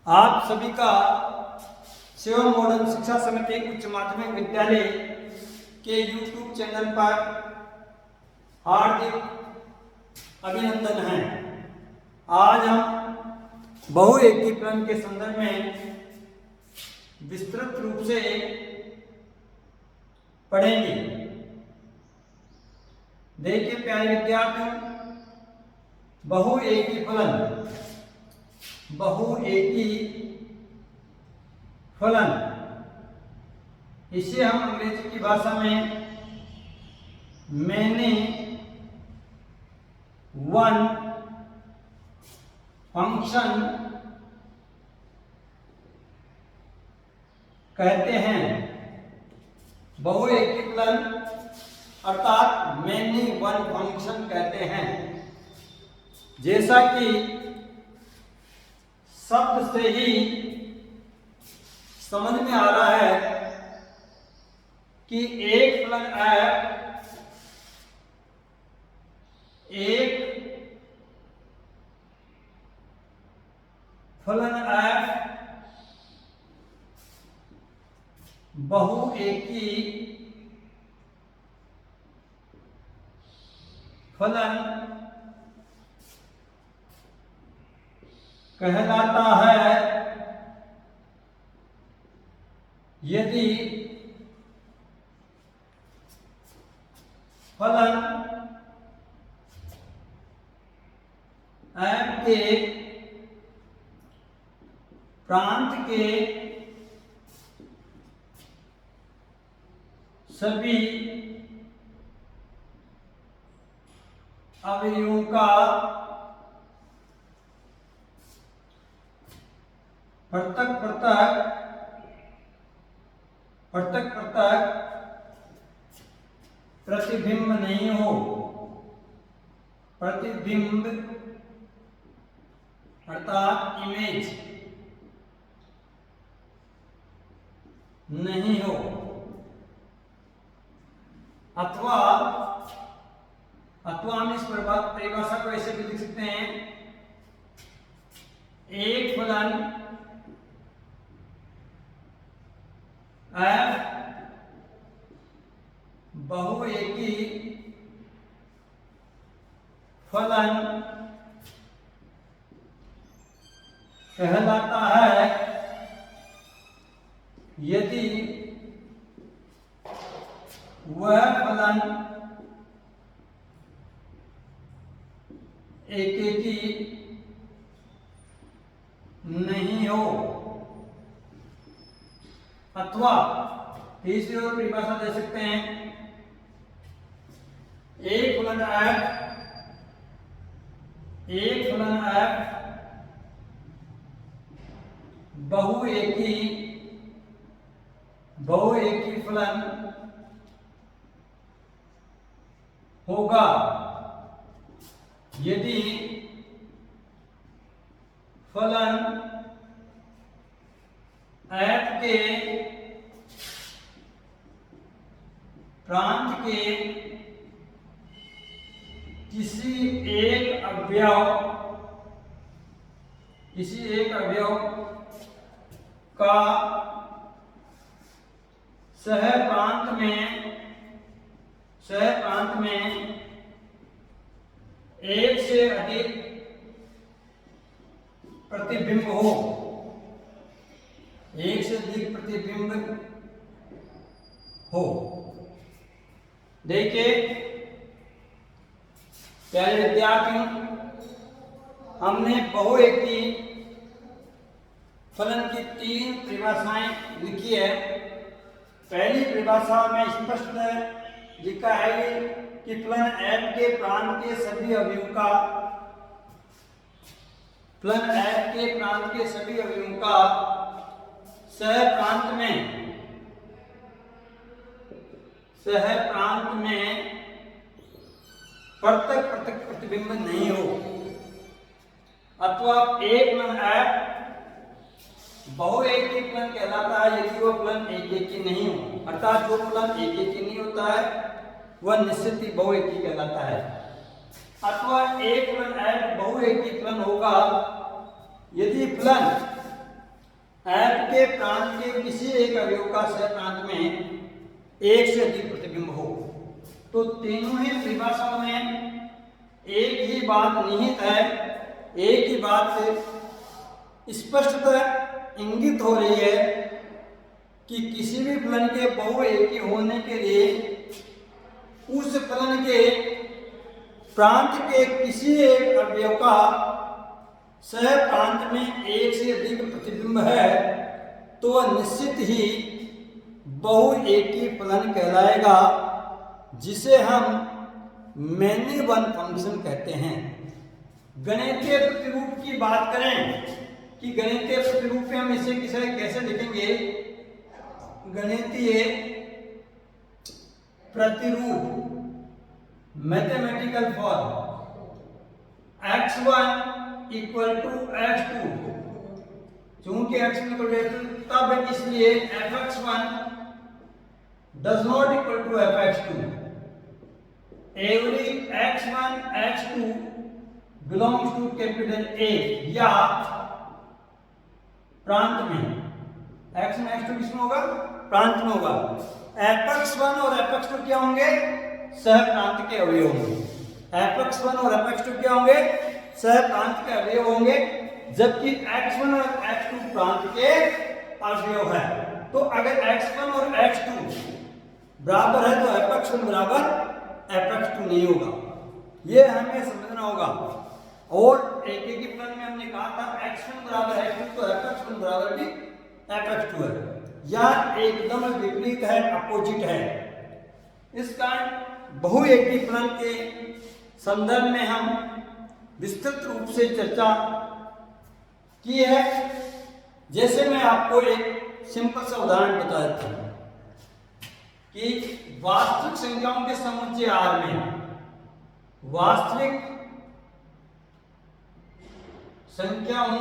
आप सभी का शिवम मॉडर्न शिक्षा समिति उच्च माध्यमिक विद्यालय के YouTube चैनल पर हार्दिक अभिनंदन है। आज हम बहुएकी फलन के संदर्भ में विस्तृत रूप से पढ़ेंगे। देखिए प्यारे विद्यार्थियों, बहुएकी फलन इसे हम अंग्रेजी की भाषा में मैनी वन फंक्शन कहते हैं। बहुएकी फलन अर्थात मैनी वन फंक्शन कहते हैं। जैसा कि शब्द से ही समझ में आ रहा है कि एक फलन f बहुएकी फलन कहलाता है यदि फलन f के प्रांत के सभी अवयवों का पृथक प्रतिबिंब नहीं हो। प्रतिबिंब अर्थात इमेज नहीं हो। अथवा हम इस परिभाषा को ऐसे भी लिख सकते हैं, एक फलन f बहुएकी फलन कहलाता है यदि वह फलन एकेकी नहीं हो। अथवा तीसरी ओर परिभाषा दे सकते हैं, एक फलन f बहुएकी फलन होगा यदि फलन f के प्रांत के किसी एक अवयव का सह प्रांत में एक से अधिक प्रतिबिंब हो। एक से अधिक प्रतिबिंब हो। देखिए प्यारे विद्यार्थियों, हमने बहुएकी फलन की 3 परिभाषाएं लिखी है। पहली परिभाषा में स्पष्ट लिखा है कि फलन f के प्रांत के सभी अवयवों का सह प्रांत में पृथक प्रतिबिंब नहीं हो। अथवा एक फलन f बहुएकी फलन कहलाता है यदि वह फलन एकेकी नहीं हो। अर्थात जो फलन एकेकी नहीं होता है वह निश्चित ही बहुएकी कहलाता है। अथवा एक फलन f बहुएकी फलन होगा यदि फलन ऐप के प्रांत के किसी एक अवयव का सह प्रांत में एक से अधिक प्रतिबिंब हो। तो तीनों ही परिभाषाओं में एक ही बात निहित है, एक ही बात स्पष्टतः इंगित हो रही है कि किसी भी फलन के बहुएकी होने के लिए उस फलन के प्रांत के किसी एक अवयव का सह प्रांत में एक से अधिक प्रतिबिंब है तो वह निश्चित ही बहुएकी फलन कहलाएगा, जिसे हम मैनी वन फंक्शन कहते हैं। गणितीय प्रतिरूप की बात करें कि गणितीय प्रतिरूप में हम इसे कैसे लिखेंगे। गणितीय प्रतिरूप mathematical form x1 equal to x2, चूंकि x1 इक्वल टू तब इसलिए fx1 does not equal to fx2। Every x1 x2 belongs to capital A या प्रांत में। x1 x2 किसमें होगा? प्रांत में होगा। fx1 और fx2 क्या होंगे? सह प्रांत के अवयव होंगे। fx1 और fx2 क्या होंगे? सह प्रांत के अवयव होंगे, जबकि x1 और x2 प्रांत के अवयव है। तो अगर x1 और x2 बराबर है तो fx1 बराबर fx2 नहीं होगा, ये हमें समझना होगा। और एक ही फलन में हमने कहा था x1 बराबर x2 तो fx1 बराबर भी fx2 है, या एकदम विपरीत है, अपोजिट है। इस कारण बहुएकी फलन के संदर्भ में हम विस्तृत रूप से चर्चा की है। जैसे मैं आपको एक सिंपल सा उदाहरण बता देता हूं कि वास्तविक संख्याओं के समुच्चय R में वास्तविक संख्याओं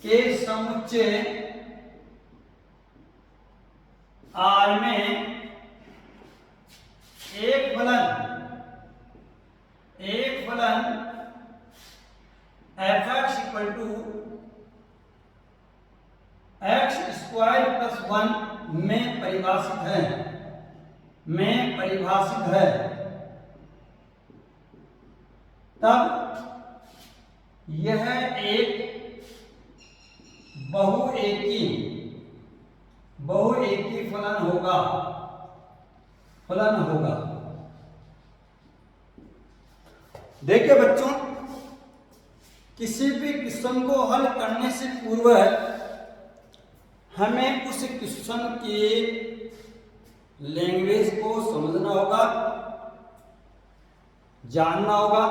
के समुच्चय R में एक फलन fx equal to x square plus 1 में परिभाषित है, तब यह एक बहुएकी फलन होगा। देखिए बच्चों, किसी भी क्वेश्चन को हल करने से पूर्व हमें उस क्वेश्चन की लैंग्वेज को समझना होगा, जानना होगा।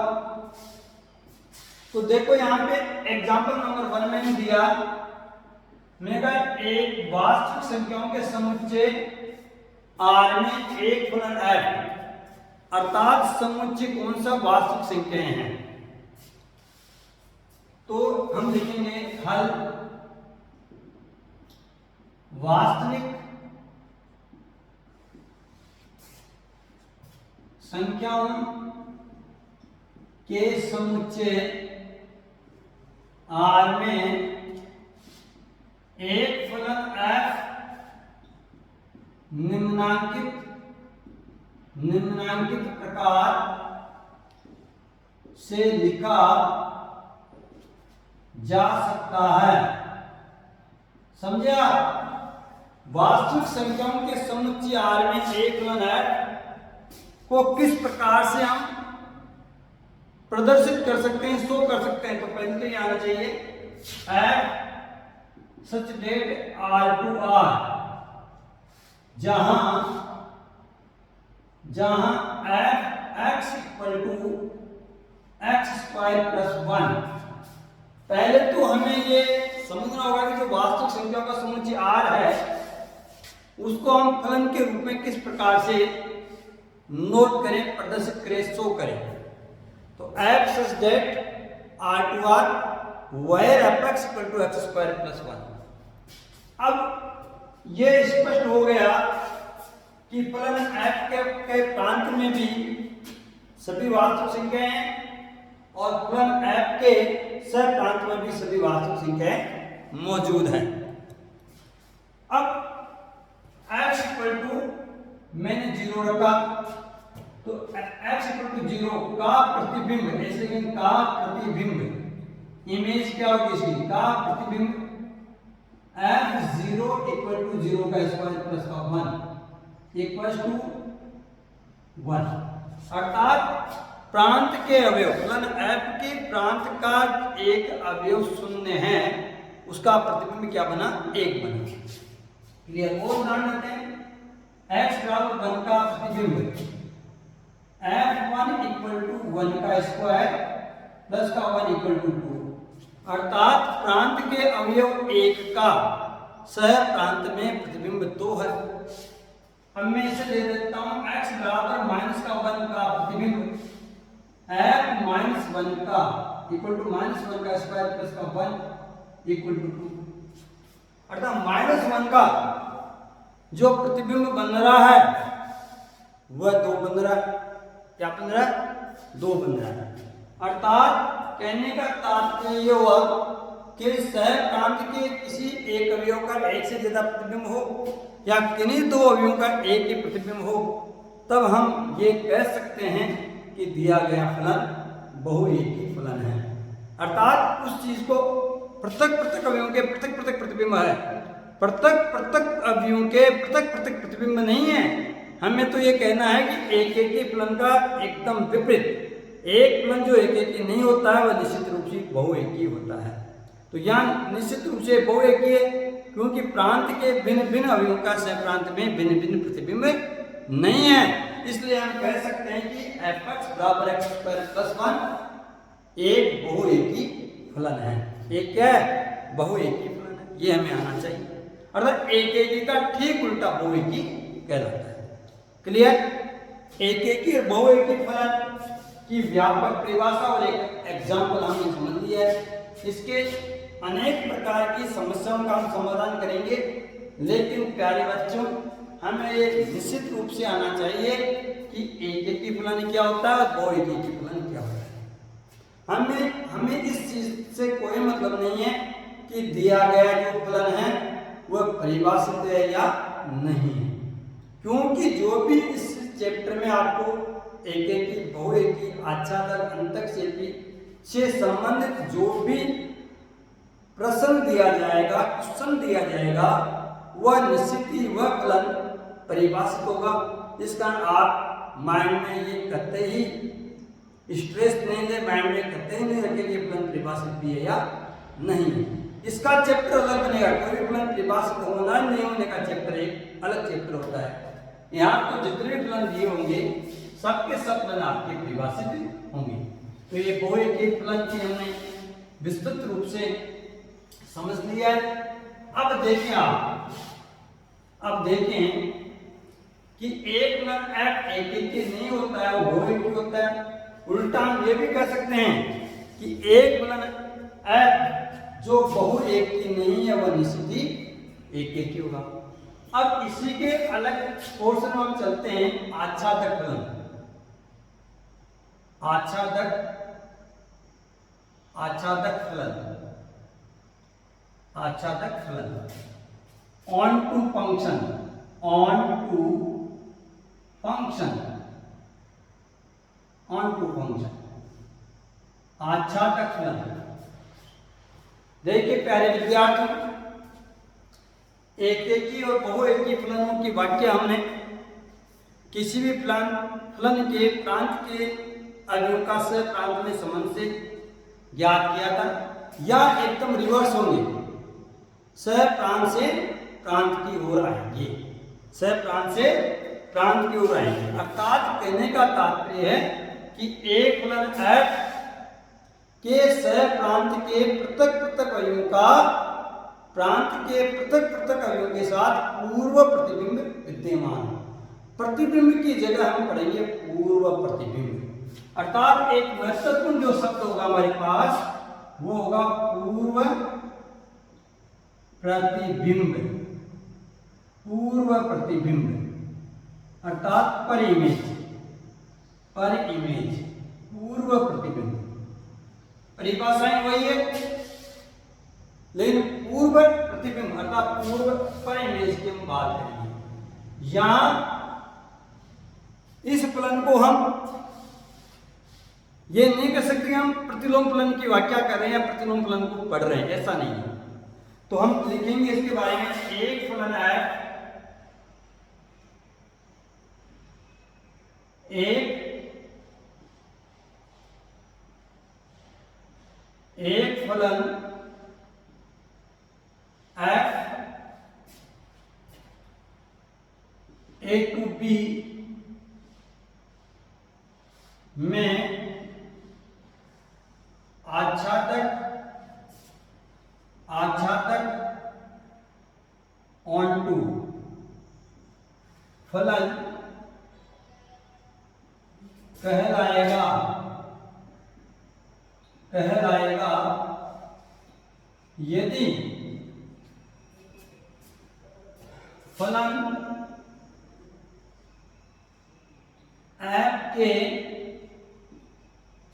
तो देखो यहाँ पे एग्जाम्पल नंबर 1 में दिया, मैंने कहा एक वास्तविक संख्याओं के समुच्चय R में एक फलन f, अर्थात समुच्चय कौन सा? वास्तविक संख्याएं हैं। तो हम लिखेंगे हल वास्तविक संख्याओं के समुच्चय R में एक फलन f निम्नांकित प्रकार से लिखा जा सकता है। समझा? वास्तविक संख्याओं के समुच्चय R में एक फलन f को किस प्रकार से हम प्रदर्शित कर सकते हैं, शो कर सकते हैं। तो पहले तो ये आना चाहिए f such that R to R, जहां f x equal to x square plus 1। पहले तो हमें ये समझना होगा कि जो वास्तविक संख्याओं का समुच्चय R है उसको हम फलन के रूप में किस प्रकार से नोट करें, प्रदर्शित करें, शो करें। तो f such that R to R where fx equal to x square plus 1। अब ये स्पष्ट हो गया कि फलन f के प्रांत में भी सभी वास्तविक संख्याएं हैं और फलन f के सह प्रांत में भी सभी वास्तविक संख्याएं मौजूद है। अब x इक्वल टू मैंने 0 रखा, तो x इक्वल टू 0 का प्रतिबिंब, ऐसे का प्रतिबिंब, इमेज क्या होगी इसकी, का प्रतिबिंब f0 इक्वल टू 0 का स्क्वायर प्लस का 1 इक्वल टू 1, अर्थात प्रांत के अवयव फलन f के प्रांत का एक अवयव शून्य है, उसका प्रतिबिंब क्या बना, 1 बना। क्लियर। और उदाहरण लेते हैं, x बराबर 1 का प्रतिबिंब f1 इक्वल टू 1 का स्क्वायर प्लस का 1 इक्वल टू 2, अर्थात प्रांत के अवयव 1 का सह प्रांत में प्रतिबिंब 2 है। अब मैं इसे ले देता हूं, x बराबर माइनस का 1 का प्रतिबिंब f माइनस 1 का इक्वल टू माइनस 1 का स्क्वायर प्लस का 1 इक्वल टू 2, अर्थात माइनस 1 का जो प्रतिबिंब बन रहा है वह 2 बन रहा है। क्या बन रहा है, 2 बन रहा है। अर्थात कहने का तात्पर्य ये हुआ कि सह प्रांत के किसी एक अवयव का एक से ज्यादा प्रतिबिंब हो या किन्हीं 2 अवयवों का एक ही प्रतिबिंब हो, तब हम ये कह सकते हैं कि दिया गया फलन बहुएकी फलन है। अर्थात उस चीज को पृथक पृथक अवयवों के पृथक पृथक प्रतिबिंब है, पृथक पृथक अवयवों के पृथक पृथक प्रतिबिंब नहीं है। हमें तो ये कहना है कि एक एक ही फलन का एकदम विपरीत, एक फलन जो एक एक ही नहीं होता है वह निश्चित रूप से बहुएकी होता है। तो यहाँ निश्चित रूप से बहुएकी है क्योंकि प्रांत के भिन्न भिन्न अवयवों का सह प्रांत में भिन्न भिन्न प्रतिबिंब नहीं है। इसलिए हम कह सकते हैं कि fx बराबर x स्क्वायर प्लस 1 एक बहुएकी फलन है। एक क्या है, बहुएकी फलन है, ये हमें आना चाहिए। अर्थात एक एकी का ठीक उल्टा बहुएकी कहलाता है। क्लियर। एक एकी और बहुएकी फलन की व्यापक परिभाषा और एक एग्जाम्पल हमने समझ लिया है। इसके अनेक प्रकार की समस्याओं का हम समाधान करेंगे, लेकिन प्यारे बच्चों हमें ये निश्चित रूप से आना चाहिए कि एक एकी फलन क्या होता है और बहुएकी फलन क्या होता है। हमें इस चीज से कोई मतलब नहीं है कि दिया गया जो फलन है वह परिभाषित है या नहीं है, क्योंकि जो भी इस चैप्टर में आपको एक एकी, बहुएकी, आच्छादक, अंतःक्षेपी से संबंधित जो भी प्रश्न दिया जाएगा, क्वेश्चन दिया जाएगा, वह निश्चित ही वह फलन परिभाषित होगा। इस कारण आप माइंड में ये कहते ही स्ट्रेस नहीं दे, माइंड में कहते ही नहीं रखे कि फलन परिभाषित भी है या नहीं। इसका चैप्टर अलग बनेगा, कोई भी फलन परिभाषित होना नहीं होने का चैप्टर एक अलग चैप्टर होता है। यहाँ तो जितने भी फलन दिए होंगे सबके सब फलन आपके परिभाषित होंगे। तो ये बहुएकी फलन की हमने विस्तृत रूप से समझ लिया है। अब देखें आप, अब देखें कि एक फलन f एक एकी नहीं होता है, वो बहुएकी होता है। उल्टा हम ये भी कह सकते हैं कि एक फलन f जो बहुएकी नहीं है वह निश्चित ही एक एकी होगा। अब इसी के अलग पोर्शन में हम चलते हैं आच्छादक फलन। आच्छादक फलन, आच्छादक फलन, onto function, onto function, onto function, आच्छादक फलन। देखिए प्यारे विद्यार्थियों, एक एकी और बहुएकी फलनों की व्याख्या हमने किसी भी फलन के प्रांत के अवयवों का सह प्रांत में संबंध से ज्ञात किया था, या एकदम रिवर्स होंगे, सह प्रांत से प्रांत की ओर आएंगे, सह प्रांत से प्रांत की ओर आएंगे। अर्थात कहने का तात्पर्य है कि एक फलन f के सह प्रांत के पृथक पृथक अवयवों का प्रांत के पृथक पृथक अवयवों के साथ पूर्व प्रतिबिंब विद्यमान। प्रतिबिंब की जगह हम पढ़ेंगे पूर्व प्रतिबिंब। अर्थात एक महत्वपूर्ण जो शब्द होगा हमारे पास वो होगा पूर्व प्रतिबिंब। पूर्व प्रतिबिंब अर्थात पर इमेज, पर इमेज, पूर्व प्रतिबिंब। परिभाषाएं वही है, लेकिन पूर्व प्रतिबिंब अर्थात पूर्व पर इमेज की हम बात करेंगे। यहां इस फलन को हम ये नहीं कह सकते हम प्रतिलोम फलन की व्याख्या कर रहे हैं या प्रतिलोम फलन को पढ़ रहे हैं, ऐसा नहीं है। तो हम लिखेंगे इसके बारे में, एक फलन है एक फलन f a to b में आच्छादक onto फलन कहलाएगा यदि फलन f के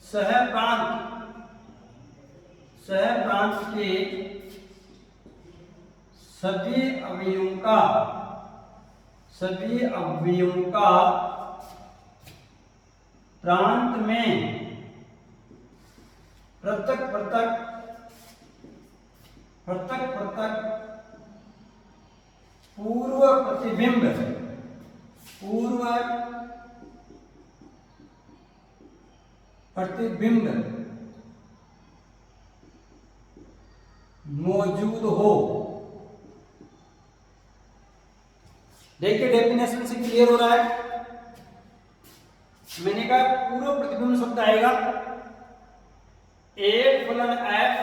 सहप्रांत के सभी अवयवों का प्रांत में पृथक पूर्व प्रतिबिंब मौजूद हो। देखिए डेफिनेशन से क्लियर हो रहा है। मैंने कहा पूर्व प्रतिबिंब शब्द आएगा, एक फलन f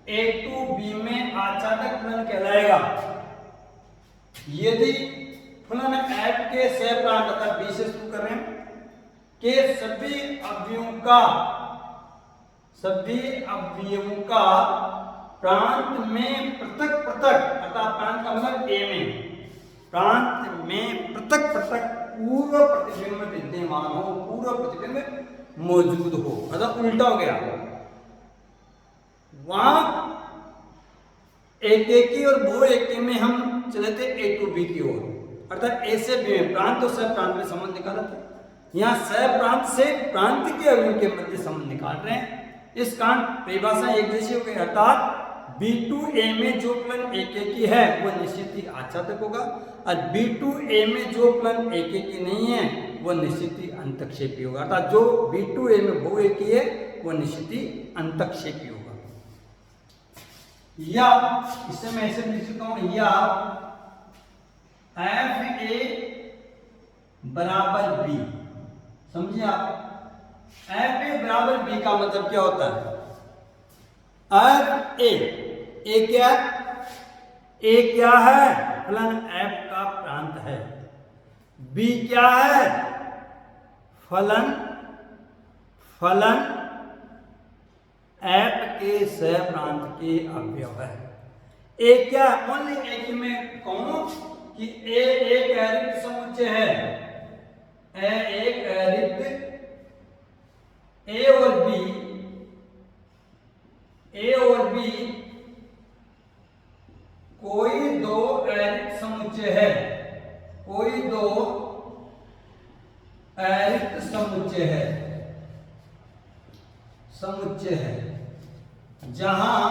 a to b में आच्छादक फलन कहलाएगा यदि फलन f के सहप्रांत अर्थात b से शुरू कर रहे हैं के सभी अवयवों का प्रांत में पृथक अर्थात प्रांत का मतलब a में, प्रांत में पृथक पूर्व प्रतिबिंब विद्यमान हो, पूर्व प्रतिबिंब मौजूद हो। अर्थात उल्टा हो गया, वहां एक की और बहु एक में हम चले थे a to b की ओर, अर्थात a से b में प्रांत और सह प्रांत में संबंध निकाला था। यहाँ सह प्रांत से प्रांत के अवयव के मध्य संबंध निकाल रहे हैं। इस कारण परिभाषा एक जैसी हो गई, अर्थात b to a में जो फलन एक की है वह निश्चित ही आच्छादक होगा और b to a में जो फलन एक की नहीं है वह निश्चित ही अंतक्षेपी होगा। अर्थात जो b to a में बहु एक है वह निश्चित ही अंतक्षेपी होगा। या इसे मैं ऐसे लिख सकता हूं, या f a बराबर b, समझिए आप f a बराबर b का मतलब क्या होता है? f a क्या है? फलन f का प्रांत है। b क्या है? फलन f के सह प्रांत के अवयव है। a क्या है? ओनली a की मैं कहूं कि a एक अरिक्त समुच्चय है, एक अरिक्त a और b कोई दो अरिक्त समुच्चय है, कोई दो अरिक्त समुच्चय है जहां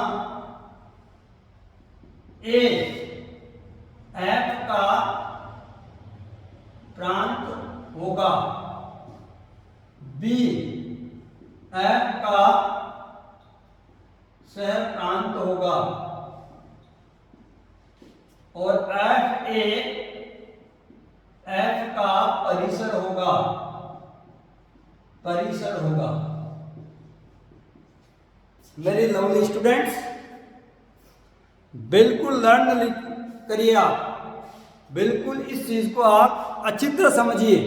a f का प्रांत होगा, b f का सह प्रांत होगा और f a f का परिसर होगा। मेरे लवली स्टूडेंट्स, बिल्कुल लर्न करिए आप, बिल्कुल इस चीज को आप अच्छी तरह समझिए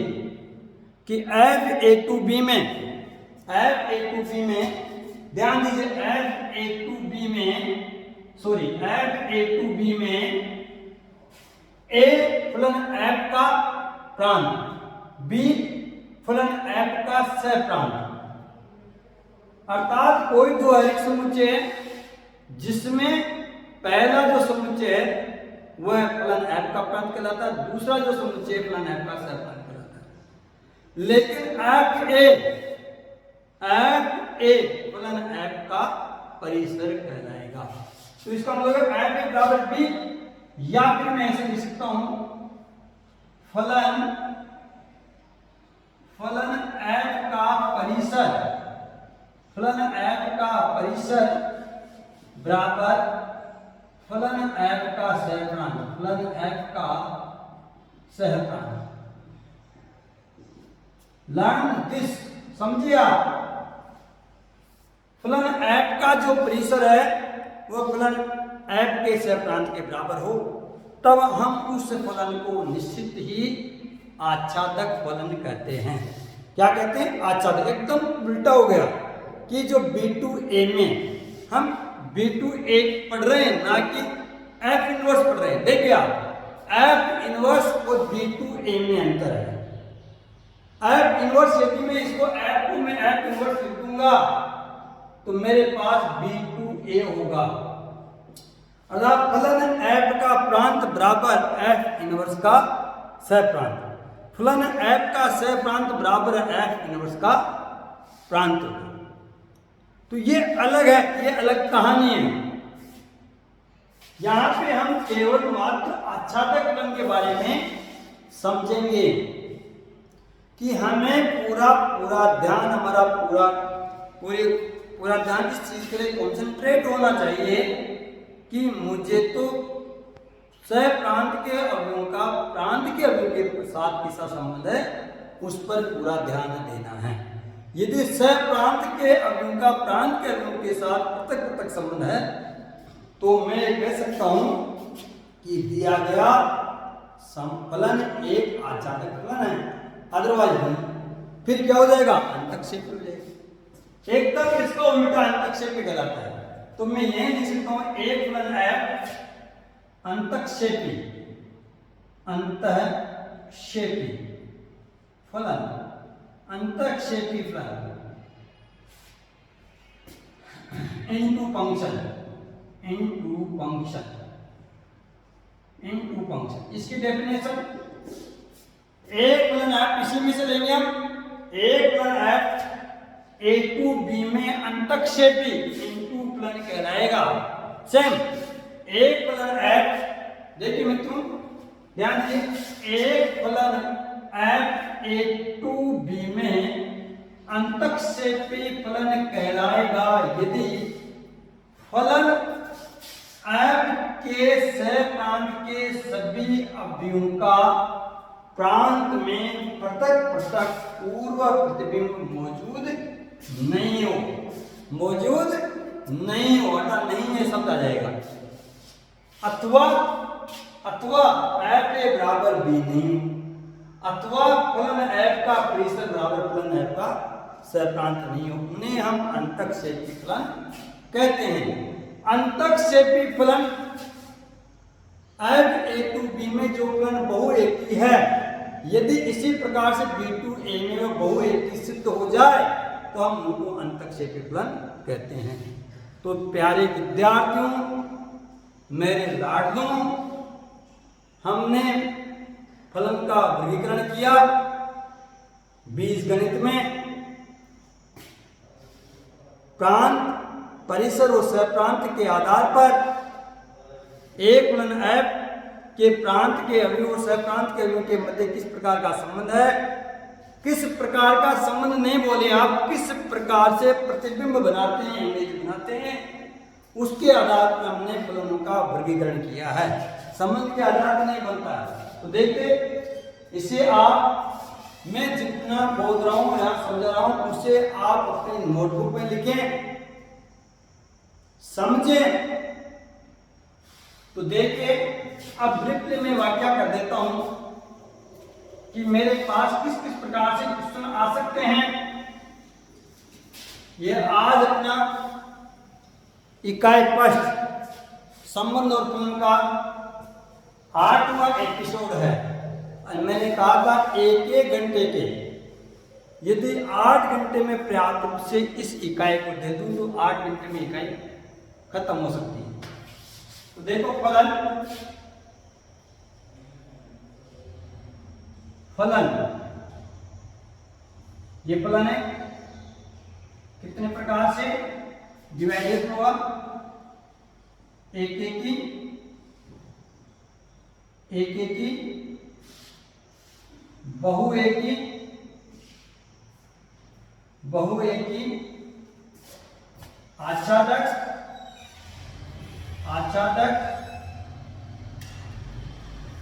कि f a to b में ध्यान दीजिए, f a to b में a फलन f का प्रांत, b फलन f का सह प्रांत, अर्थात कोई दो अरिक्त समुच्चय जिसमें पहला जो समुच्चय है वह फलन f का प्रांत कहलाता है, दूसरा जो समुच्चय फलन f का सहप्रांत कहलाता है। लेकिन f a फलन f का परिसर कहलाएगा। तो इसका मतलब है f a बराबर b, या फिर मैं ऐसे लिख सकता हूं फलन f का परिसर, फलन f का परिसर बराबर फलन f का सहप्रांत, फलन f का सहप्रांत। लर्न दिस, समझिए आप, फलन f का जो परिसर है वह फलन f के सहप्रांत के बराबर हो, तब हम उस फलन को निश्चित ही आच्छादक फलन कहते हैं। क्या कहते हैं? आच्छादक। एकदम उल्टा हो गया कि जो B2A में हम B2A पढ़ रहे हैं ना कि F इनवर्स पढ़ रहे हैं। देखिए आप, F इनवर्स और B2A में अंतर है। F इनवर्स यदि मैं इसको F को मैं F इनवर्स लिख दूंगा तो मेरे पास B2A होगा, अर्थात फलन f का प्रांत बराबर f इनवर्स का सहप्रांत, फलन f का सहप्रांत बराबर f इनवर्स का प्रांत। तो ये अलग है, ये अलग कहानी है। यहां पे हम केवल मात्र आच्छादक फलन के बारे में समझेंगे कि हमें पूरा ध्यान, हमारा पूरा ध्यान इस चीज के लिए कॉन्सेंट्रेट होना चाहिए कि मुझे तो सहप्रांत के अवयवों का प्रांत के अवयव के साथ किसा संबंध है उस पर पूरा ध्यान देना है। यदि सहप्रांत के अवयवों का प्रांत के अवयवों के साथ पृथक संबंध है तो मैं कह सकता हूं कि दिया गया फलन एक आच्छादक फलन है, अदरवाइज नहीं। फिर क्या हो जाएगा? अंतक्षेपी हो जाएगा। एकदम इसका उल्टा अंतक्षेपी कहलाता है। तो मैं यही लिख सकता हूं एक फलन f अंतक्षेपी फलन, अंतक्षेपी फलन इनटू फंक्शन। इसकी डेफिनेशन एक फलन f, इसी में से लेंगे हम, एक फलन f A2B में अंतक्षेपी इनटू फलन कहलाएगा। सेम एक फलन f, देखिए मित्रों ध्यान दीजिए, एक फलन f A2B में अंतक्षेपी फलन कहलाएगा यदि फलन f के सहप्रांत के सभी अवयवों का प्रांत में पृथक पूर्व प्रतिबिंब मौजूद नहीं हो, अर्थात नहीं है शब्द आ जाएगा, अथवा f a बराबर b नहीं, अथवा फलन f का परिसर बराबर फलन f का सहप्रांत नहीं हो, उन्हें हम अंतक्षेपी फलन कहते हैं। अंतक्षेपी फलन f A2B में जो फलन बहुएकी है, यदि इसी प्रकार से B2A में वो बहुएकी सिद्ध हो जाए तो हम उनको अंतक्षेपी फलन कहते हैं। तो प्यारे विद्यार्थियों, मेरे लाडलों, हमने फलन का वर्गीकरण किया बीजगणित में। प्रांत, परिसर और सहप्रांत के आधार पर एक फलन f के प्रांत के अवयव और सहप्रांत के अवयव के मध्य किस प्रकार का संबंध है, किस प्रकार का संबंध नहीं बोले आप, किस प्रकार से प्रतिबिंब बनाते हैं, इमेज बनाते हैं, उसके आधार पर हमने फलनों का वर्गीकरण किया है। संबंध के आधार पर नहीं बनता है। तो देखते, इसे आप, मैं जितना बोल रहा हूं या समझा रहा हूं उसे आप अपने नोटबुक में लिखें, समझें। तो देखिए, अब ब्रीफली मैं वाक्य कर देता हूं कि मेरे पास किस किस प्रकार से क्वेश्चन आ सकते हैं। ये आज अपना इकाई फर्स्ट संबंध और फलन का 8वां एपिसोड है। मैंने कहा था एक घंटे के, यदि 8 घंटे में पर्याप्त रूप से इस इकाई को दे दूं तो 8 घंटे में इकाई खत्म हो सकती है। तो तो देखो फलन, ये फलन है, कितने प्रकार से डिवाइडेड हुआ, एक एकी, बहु एकी, आच्छादक,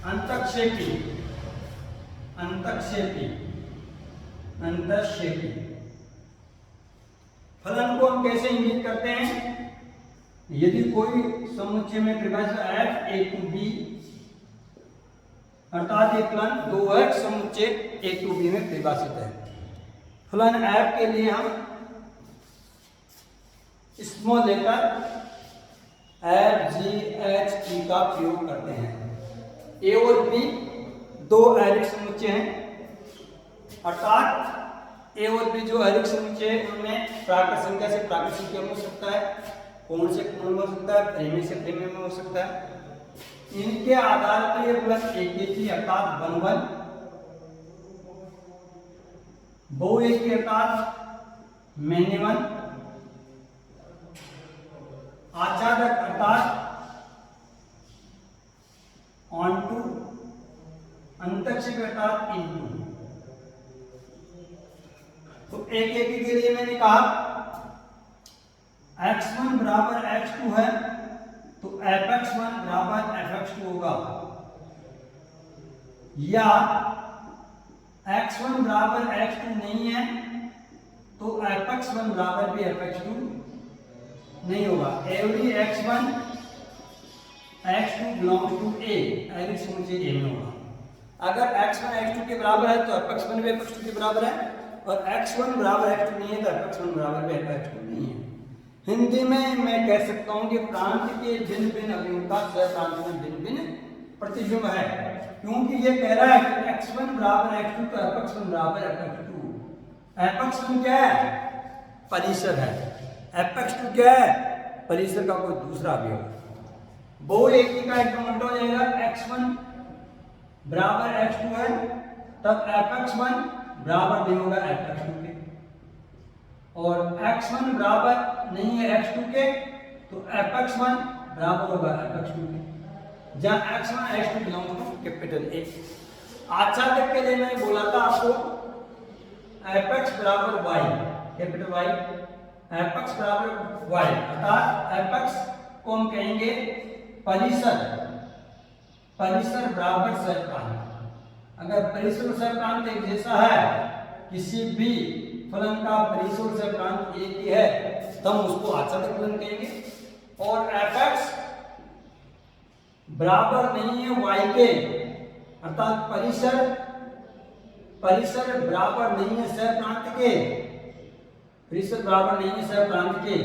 अंतक्षेपी, फलन को हम कैसे इंगित करते हैं? यदि कोई समुच्चय में त्रिभाज्य f a to b, अर्थात ये फलन 2x समुच्चय a to b में परिभाषित है। फलन f के लिए हम small letter f g h t का प्रयोग करते हैं। a और b दो अरिक्त समुच्चय हैं, अर्थात a और b जो अरिक्त समुच्चय है उनमें प्राकृत संख्या से प्राकृत संख्या में हो सकता है, कोण से कोण में हो सकता है, परिमेय से परिमेय में हो सकता है। इनके आधार पर ये फलन एकेकी अर्थात बनवन, बहुएकी अर्थात मेन्यवन, आच्छादक अर्थात ऑनटू, अंतक्षेपी अर्थात इनटू। तो एक एक के लिए मैंने कहा x1 बराबर x2 है तो fx1 बराबर fx2 होगा, या x1 बराबर x2 नहीं है तो fx1 बराबर भी fx2 नहीं होगा। Every x1 x2 belongs to a, every समुच्चय a में होगा। अगर x1 x2 के बराबर है तो fx1 भी fx2 के बराबर है, और x1 बराबर x2 नहीं है तो fx1 बराबर भी fx2 नहीं है। हिंदी में मैं कह सकता हूं कि प्रांत के भिन्न भिन्न अवयवों का सह प्रांत में भिन्न भिन्न प्रतिबिंब है, क्योंकि ये कह रहा है कि x1 बराबर x2 तो fx1 बराबर fx2। fx1 क्या है? परिसर है। fx2 क्या है? परिसर का कोई दूसरा अवयव। बहु एकी का एकदम उल्टा हो जाएगा, x1 बराबर x2 है तब fx1 बराबर नहीं होगा fx2 के, और x1 बराबर नहीं है x2 के तो fx1 बराबर होगा fx2 के, जहां x1 x2 belong to capital A। आच्छादक के लिए मैंने बोला था आपको fx बराबर y, कैपिटल Y, fx बराबर y, अर्थात fx को हम कहेंगे परिसर बराबर सहप्रांत। अगर परिसर और सहप्रांत एक जैसा है, किसी भी फलन का परिसर और सहप्रांत एक ही है तब हम उसको आच्छादक फलन कहेंगे। और fx बराबर नहीं है y के, अर्थात परिसर बराबर नहीं है सहप्रांत के, परिसर बराबर नहीं है सहप्रांत के,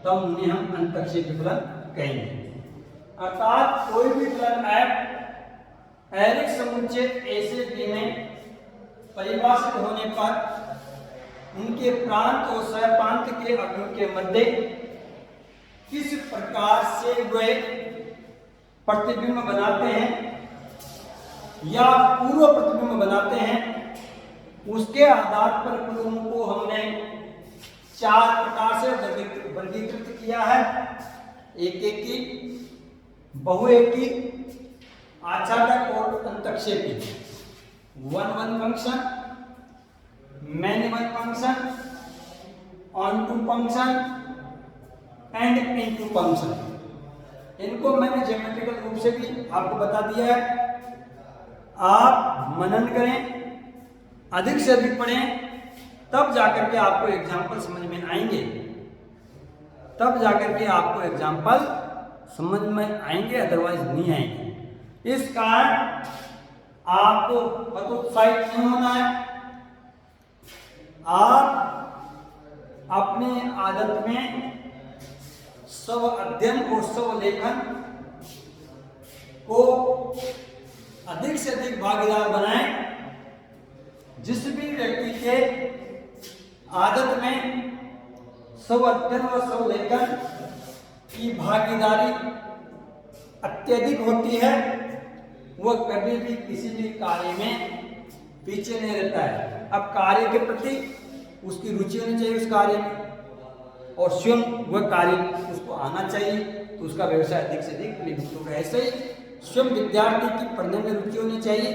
तब उन्हें हम अंतक्षेपी फलन कहेंगे। अर्थात कोई भी फलन f अरिक्त समुच्चय a से b में परिभाषित होने पर उनके प्रांत और सहप्रांत के अवयवों के मध्य किस प्रकार से वे प्रतिबिंब बनाते हैं या पूर्व प्रतिबिंब बनाते हैं, उसके आधार पर फलनों को हमने चार प्रकार से वर्गीकृत किया है। एक एकी, बहुएकी, आच्छादक और अंतक्षेपी। 1-1 function, many one function, onto function and into function. इनको मैंने ज्योमेट्रिकल रूप से भी आपको बता दिया है। आप मनन करें, अधिक से अधिक पढ़ें, तब जाकर के आपको एग्जाम्पल समझ में आएंगे, अदरवाइज नहीं आएंगे। इस कारण आपको हतोत्साहित नहीं होना है। आप अपनी आदत में स्व अध्ययन और स्व लेखन को अधिक से अधिक भागीदार बनाएं। जिस भी व्यक्ति के आदत में स्व अध्ययन और स्व लेखन की भागीदारी अत्यधिक होती है वह कभी भी किसी भी कार्य में पीछे नहीं रहता है। अब कार्य के प्रति उसकी रुचि होनी चाहिए उस कार्य में, और स्वयं वह कार्य उसको आना चाहिए, तो उसका व्यवसाय अधिक से अधिक फलीभूत होगा। ऐसे ही स्वयं विद्यार्थी की पढ़ने में रुचि होनी चाहिए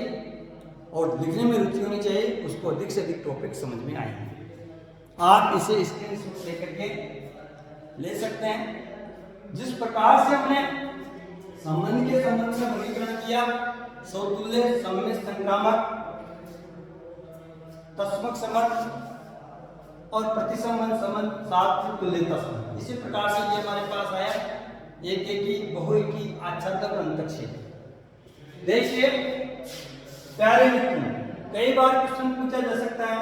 और लिखने में रुचि होनी चाहिए, उसको अधिक से अधिक टॉपिक समझ में आएंगे। आप इसे स्क्रीनशॉट लेकर के ले सकते हैं। जिस प्रकार से हमने संबंध के संबंध में वर्गीकरण किया, समतुल्य, सम्मिश्र, संक्रामक, तत्समक संबंध और प्रतिसंबंध संबंध, साथ तुल्यता संबंध, इसी प्रकार से ये हमारे पास आया एक एकी, बहुएकी, आच्छादक और अंतक्षेप। देखिए प्यारे मित्रों, कई बार क्वेश्चन पूछा जा सकता है,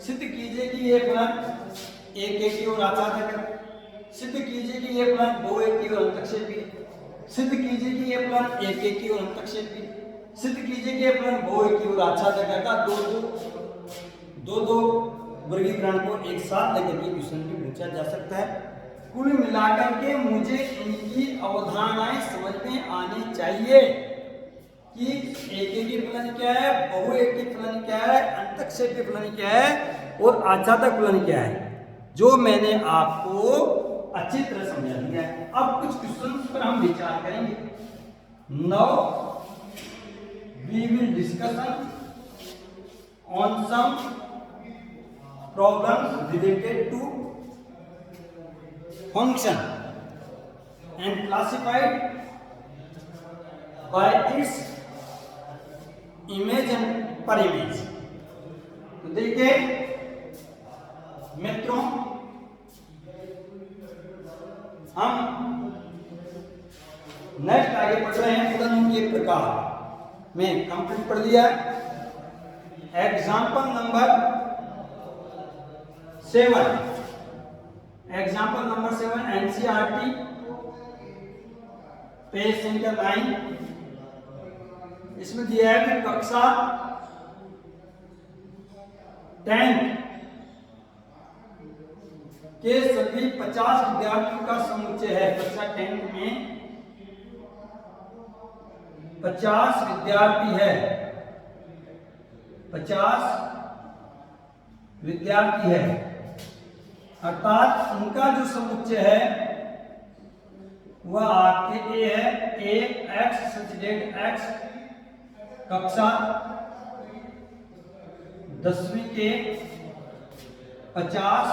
सिद्ध कीजिए कि ये फलन एक एकी और आच्छादक है, सिद्ध कीजिए कि ये फलन बहुएकी और अंतक्षेपी, सिद्ध कीजिए कि ये फलन एक एकी और अंतक्षेपी, सिद्ध कीजिए कि ये फलन बहुएकी और आच्छादक है। का दो वर्गीकरण को एक साथ लेकर के क्वेश्चन भी पूछा जा सकता है। कुल मिलाकर के मुझे इनकी अवधारणाएं समझ में आनी चाहिए कि एक एकी फलन क्या है, बहुएकी फलन क्या है, अंतक्षेपी फलन क्या है और आच्छादक फलन क्या है, जो मैंने आपको अच्छी तरह समझा दिया है। अब कुछ क्वेश्चंस पर हम विचार करेंगे। Now we will discussion on some problems related to function and classified by its image and per image। तो देखिए मित्रों, हम नेक्स्ट आगे बढ़ रहे हैं। फलन के प्रकार में कंप्लीट पढ़ लिया। Example number 7, example number 7 NCERT page संख्या 9। इसमें दिया है कि कक्षा 10 के सभी 50 विद्यार्थियों का समुच्चय है। कक्षा 10 में 50 विद्यार्थी है, 50 विद्यार्थी है, अर्थात उनका जो समुच्चय है वह आपके ए है, ए एक्स सच डेट एक्स, कक्षा 10वीं के 50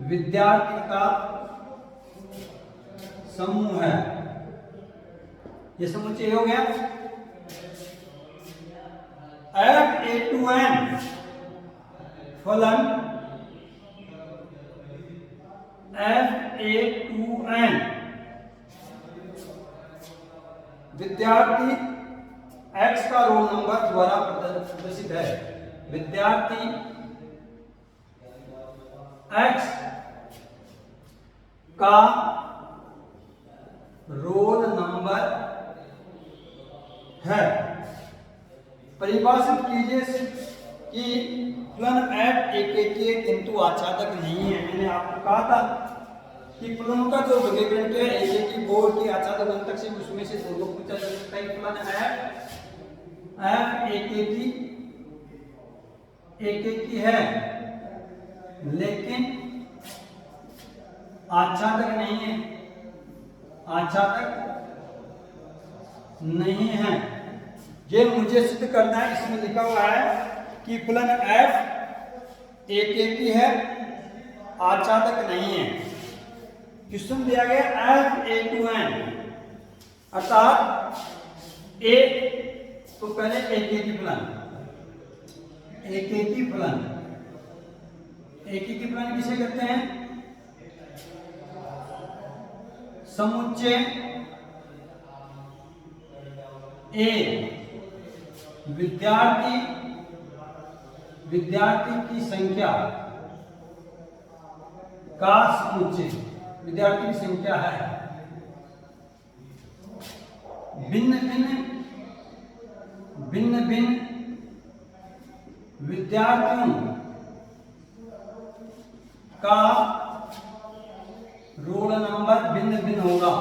विद्यार्थी का समूह है। ये समुच्चय हो गया। F(a)(2)n फलन F(a)(2)n विद्यार्थी x का रोल नंबर द्वारा प्रदर्शित है। विद्यार्थी x का रोल नंबर है। परिभाषित कीजिए कि फलन f एक एकी किंतु आच्छादक नहीं है। मैंने आपको कहा था कि फलनों का जो वर्गीकरण क्या है, एक एकी, बहुएकी, आच्छादक, अंतक्षेपी, उसमें से दो पूछा जा सकता है। फलन f एक एकी है लेकिन आच्छादक नहीं है, आच्छादक नहीं है। ये मुझे सिद्ध करना है। इसमें लिखा हुआ है कि फलन f एक एकी है, आच्छादक नहीं है। क्वेश्चन दिया गया F(a)(2)n अर्थात ए तो पहले एक एकी फलन, एक एकी फलन, एक एकी फलन किसे कहते हैं? समुच्चय ए विद्यार्थी की संख्या का समुच्चय, विद्यार्थी की संख्या है। भिन्न भिन्न विद्यार्थियों का रोल नंबर भिन्न भिन्न होगा।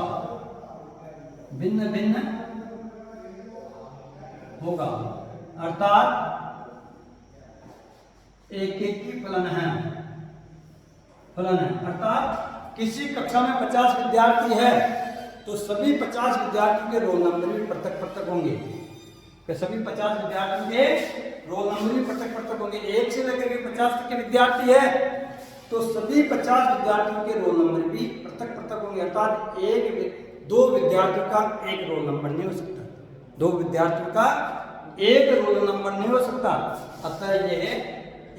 भिन्न भिन्न होगा, अर्थात एक एक की फलन है। अर्थात किसी कक्षा में 50 विद्यार्थी है तो सभी 50 विद्यार्थियों के रोल नंबर भी पृथक पृथक होंगे। कि सभी 50 विद्यार्थियों के रोल नंबर भी पृथक पृथक होंगे। 1 से लेकर के 50 तक के विद्यार्थी है तो सभी 50 विद्यार्थियों के रोल नंबर भी पृथक पृथक होंगे। अर्थात दो विद्यार्थियों का एक रोल नंबर नहीं हो सकता, दो विद्यार्थियों का एक रोल नंबर नहीं हो सकता। अतः यह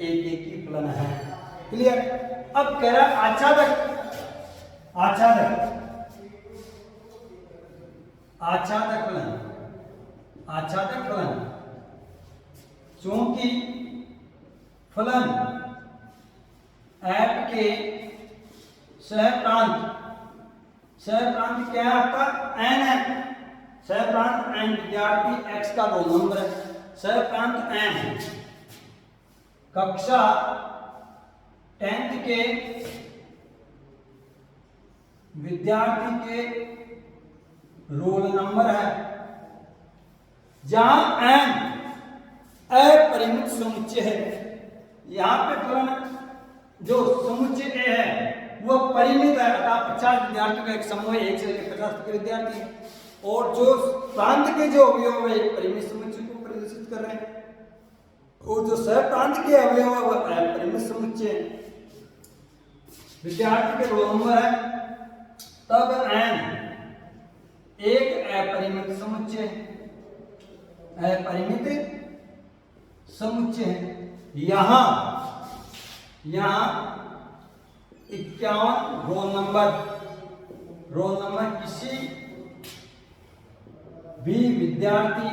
एक एक की फलन है। क्लियर? अब कह रहा है आच्छादक फलन, चूंकि फलन f के सहप्रांत क्या है आपका? n है। सहप्रांत n विद्यार्थी x का रोल नंबर है, सहप्रांत n है। कक्षा 10th के विद्यार्थी के रोल नंबर है, जहां n अपरिमित समुच्चय है। यहां पे फलन जो समुच्चय a है वह परिमित है, अर्थात 50 विद्यार्थियों का एक समूह है, 1 से लेकर 50 तक के विद्यार्थी हैं। और जो प्रांत के जो अवयव है एक परिमित समुच्चय को प्रदर्शित कर रहे हैं, और जो सहप्रांत के अवयव है वह अपरिमित समुच्चय है। विद्यार्थी के रोल नंबर है, तब n एक अपरिमित समुच्चय है। यहां 51 रोल नंबर किसी भी विद्यार्थी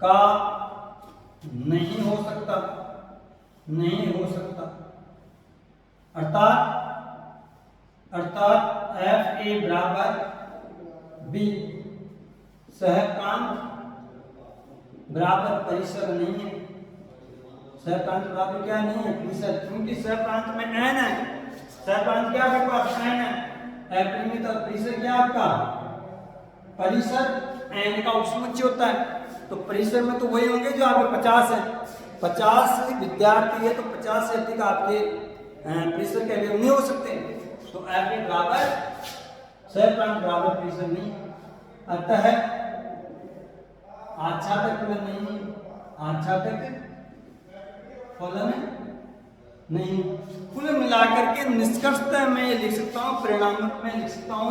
का नहीं हो सकता। अर्थात f a बराबर b, सहप्रांत बराबर परिसर नहीं है। सहप्रांत बराबर क्या नहीं है? परिसर। क्योंकि सहप्रांत में n है, सहप्रांत क्या आपके पास? n है, अपरिमित। और परिसर क्या आपका? परिसर n का उपसमुच्चय होता है। तो परिसर में तो वही होंगे जो आपके 50 है। 50 विद्यार्थी है तो 50 से अधिक आपके परिसर के अवयव नहीं हो सकते। तो f a बराबर सहप्रांत बराबर परिसर नहीं। अतः आच्छादक फलन नहीं। कुल मिलाकर के निष्कर्षतः मैं ये लिख सकता हूं, परिणामक में लिख सकता हूं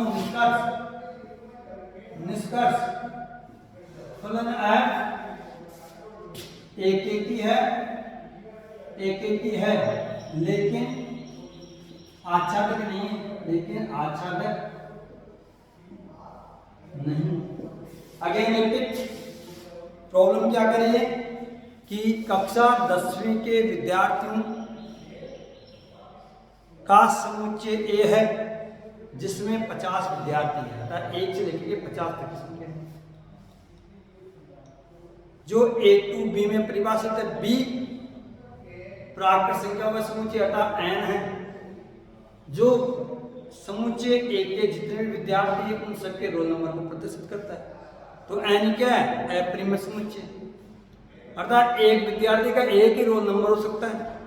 निष्कर्ष फलन f एक ही है लेकिन आच्छादक नहीं। अगेन प्रॉब्लम क्या करिए कि कक्षा 10वीं के विद्यार्थियों का समुच्चय A है जिसमें 50 विद्यार्थी है, अर्थात 1 से लेकर 50 तक की संख्या है। जो A to B में परिभाषित है, B प्राकृत संख्या व समुच्चय अर्थात n है। जो समुच्चय A के जितने भी विद्यार्थी हैं उन सबके रोल नंबर को प्रदर्शित करता है। तो n क्या है? अपरिमित समुच्चय, अर्थात एक विद्यार्थी का एक ही रोल नंबर हो सकता है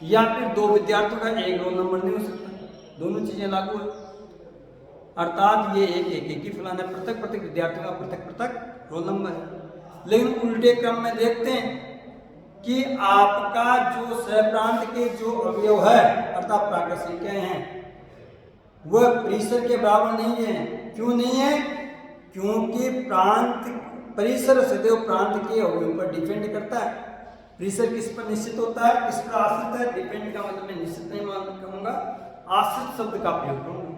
या फिर दो विद्यार्थियों का एक रोल नंबर नहीं हो सकता। दोनों चीजें लागू है। अर्थात ये एक ही फलन है, प्रत्येक विद्यार्थियों का प्रत्येक रोल नंबर है। लेकिन उल्टे क्रम में देखते हैं कि आपका जो सहप्रांत के जो अवयव है अर्थात प्राकृत संख्याएं हैं वह परिसर के बराबर नहीं है। क्यों नहीं है? क्योंकि परिसर सदैव प्रांत के अवयव पर डिपेंड करता है। परिसर किस पर निश्चित होता है? किस पर आश्रित है? डिपेंड का मतलब मैं निश्चित नहीं कहूंगा, आश्रित शब्द का प्रयोग करूंगा।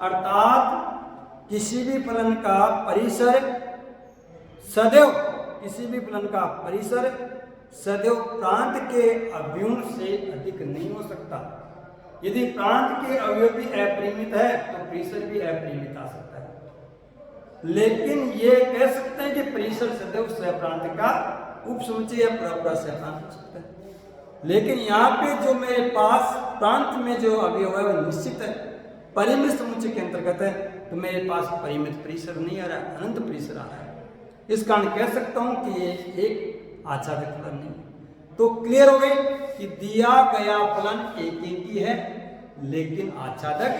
अर्थात किसी भी फलन का परिसर सदैव प्रांत के अवयवों से अधिक नहीं हो सकता। यदि प्रांत के अवयव भी अपरिमित है तो परिसर भी अपरिमित आ सकता है। लेकिन ये कह सकते हैं कि परिसर सदैव सहप्रांत का उपसमुच्चय या पूरा सहप्रांत हो सकता है। लेकिन यहाँ पे जो मेरे पास प्रांत में जो अवयव है वो निश्चित है, परिमित समुच्चय के अंतर्गत है, तो मेरे पास परिमित परिसर नहीं आ रहा है, अनंत परिसर आ रहा है। इस कारण कह सकता हूं कि ये एक आच्छादक फलन नहीं। तो क्लियर हो गई कि दिया गया फलन एक ही है लेकिन आच्छादक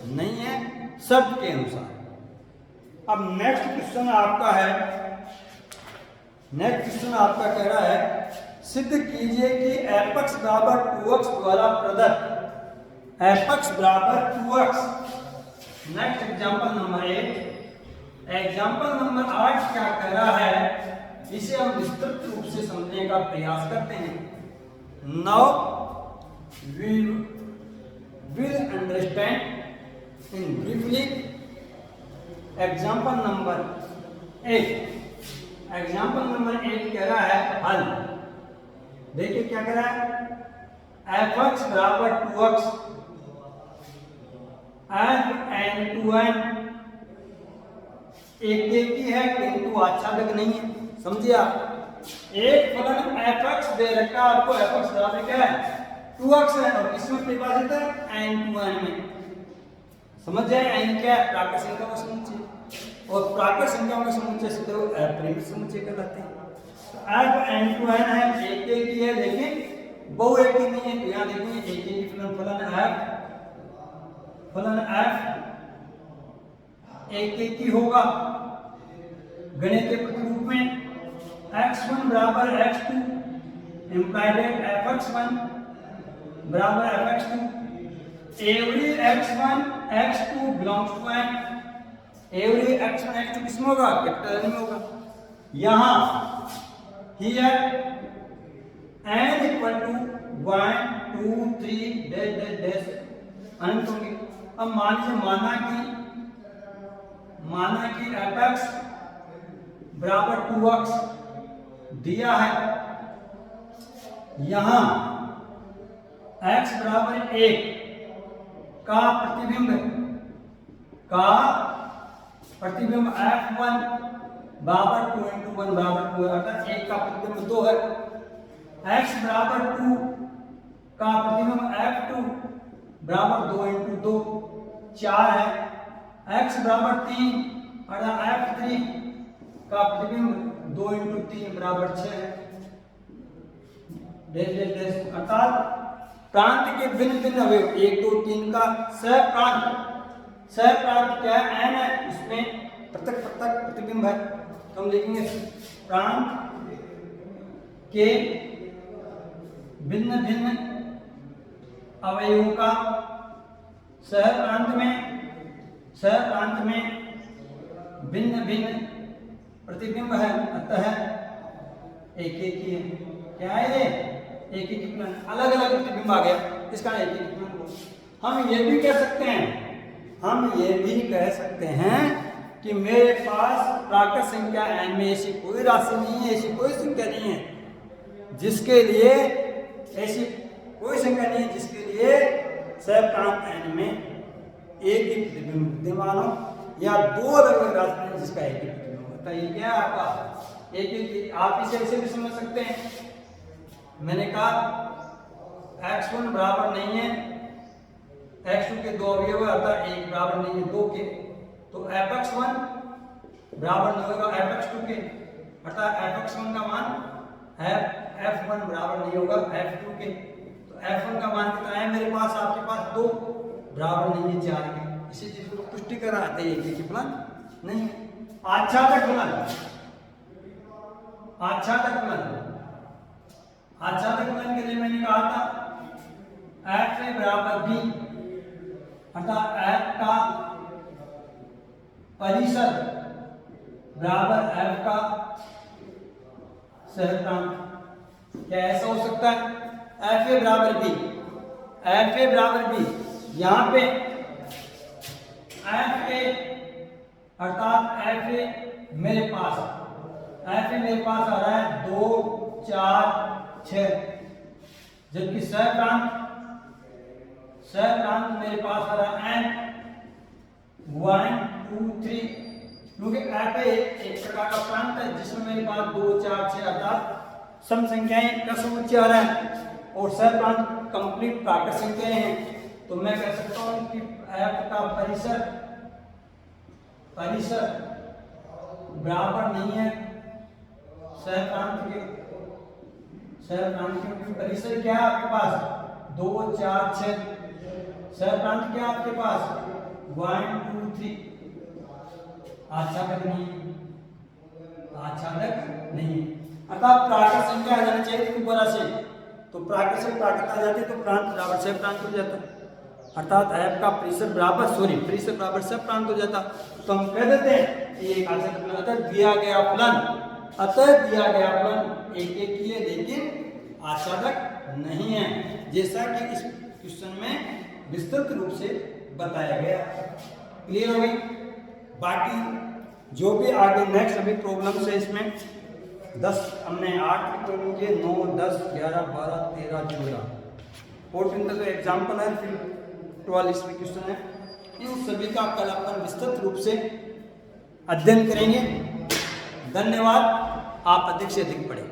नहीं है शर्त के अनुसार। अब नेक्स्ट क्वेश्चन आपका है, नेक्स्ट क्वेश्चन आपका कह रहा है सिद्ध कीजिए कि एपक्स बराबर 2x द्वारा प्रदत्त एपक्स बराबर 2x। Next example number 8। Example number 8 क्या कह रहा है, इसे हम विस्तृत रूप से समझने का प्रयास करते हैं। Now we will understand in briefly example number 8। Example number 8 कह रहा है हल। देखिए क्या कह रहा है, fx बराबर 2x fn2n एक ही है किंतु आच्छादक नहीं है। समझिए आप, एक फलन fx दे रखा है आपको, fx बराबर क्या है 2x है और किसमें परिभाषित है n2n में। समझ जाए n क्या है, प्राकृत संख्याओं का समुच्चय और प्राकृत संख्याओं के समुच्चय से तो परिमित समुच्चय कहलाते हैं। fn2n है एक ही है लेकिन बहु एक ही नहीं है। तो यहाँ देखिए एक ही फलन f एक ही होगा गणित के प्रतिरूप में। x1 बराबर x2 implied that fx1 बराबर fx2 every x1 x2 belongs to n। every x1 x2 किसमें होगा, कैपिटल N में होगा। यहाँ here n equal to 1 2 3 dash dash dash अनंत होंगे। अब मान लीजिए माना कि fx बराबर 2x दिया है, यहां x बराबर 1 का प्रतिबिंब f1 बराबर 2 into 1 बराबर 2 है, अर्थात 1 का प्रतिबिंब 2 है। x बराबर 2 का प्रतिबिंब f2 बराबर 2 into 2 4 है। x बराबर 3 अर्थात f3 का प्रतिबिंब 2 into 3 बराबर 6 है। अर्थात प्रांत के भिन्न भिन्न अवयव 1 2 3 का सह प्रांत क्या है, n है, इसमें पृथक प्रतिबिंब है। तो हम लिखेंगे प्रांत के भिन्न भिन्न अवयवों का सह प्रांत में भिन्न भिन्न प्रतिबिंब है, अतः एक ही है। क्या है ये, एक ही फलन। अलग अलग प्रतिबिंब आ गया, इसका एक ही फलन। हम ये भी कह सकते हैं कि मेरे पास प्राकृत संख्या n में ऐसी कोई राशि नहीं है, ऐसी कोई संख्या नहीं है जिसके लिए सहप्रांत n में एक ही प्रतिबिंब विद्यमान हो, या दो अलग अलग राशि जिसका एक ही प्रतिबिंब होता है। ये क्या है आपका एक ही। आप इसे ऐसे भी समझ सकते हैं, मैंने कहा x1 बराबर नहीं है x2 के 2 अवयव है, अर्थात 1 बराबर नहीं है 2 के, तो fx1 बराबर नहीं होगा fx2 के, अर्थात fx1 का मान f1 बराबर नहीं होगा f2 के। तो f1 का मान कितना है मेरे पास, आपके पास 2 बराबर नहीं है 4 के। इसी चीज को पुष्टि कराते हैं एक ही फलन नहीं। आच्छादक फलन के लिए मैंने कहा था f a बराबर b, अर्थात f का परिसर बराबर f का सहप्रांत। क्या ऐसा हो सकता है, f a बराबर b, यहाँ पे f a अर्थात f a मेरे पास आ रहा है 2 4 6, जबकि सहप्रांत मेरे पास आ रहा है n 1 2 3, क्योंकि f एक प्रकार का प्रांत है जिसमें मेरे पास 2 4 6 अर्थात सम संख्याएं का समुच्चय आ रहा है, और सहप्रांत कंप्लीट प्राकृत संख्याएं हैं। तो मैं कह सकता हूं कि F का परिसर बराबर नहीं है सहप्रांत के। सहप्रांतियों की परिसर क्या है आपके पास 2 4 6। सहप्रांत क्या है आपके पास 1 2 3। आच्छादक नहीं। अर्थात प्राकृत संख्या आ जानी चाहिए थी ऊपर से, तो प्राकृत से प्राकृत आ जाती तो प्रांत बराबर सह प्रांत हो जाता। अर्थात F का परिसर बराबर सह प्रांत हो जाता। तो हम कह देते हैं कि एक आच्छादक। अतः दिया गया फलन एककीय लेकिन आच्छादक नहीं है, जैसा कि इस क्वेश्चन में विस्तृत रूप से बताया गया। क्लियर हो गई? बाकी जो भी आगे नेक्स्ट अभी प्रॉब्लम्स है इसमें 10 हमने 8 प्रॉब्लम किए, 9 10 11 12 13 14 14 तक एग्जाम्पल है, फिर 44 क्वेश्चन है। इन सभी का कल अपन विस्तृत रूप से अध्ययन करेंगे। धन्यवाद। आप अधिक से अधिक पढ़ें।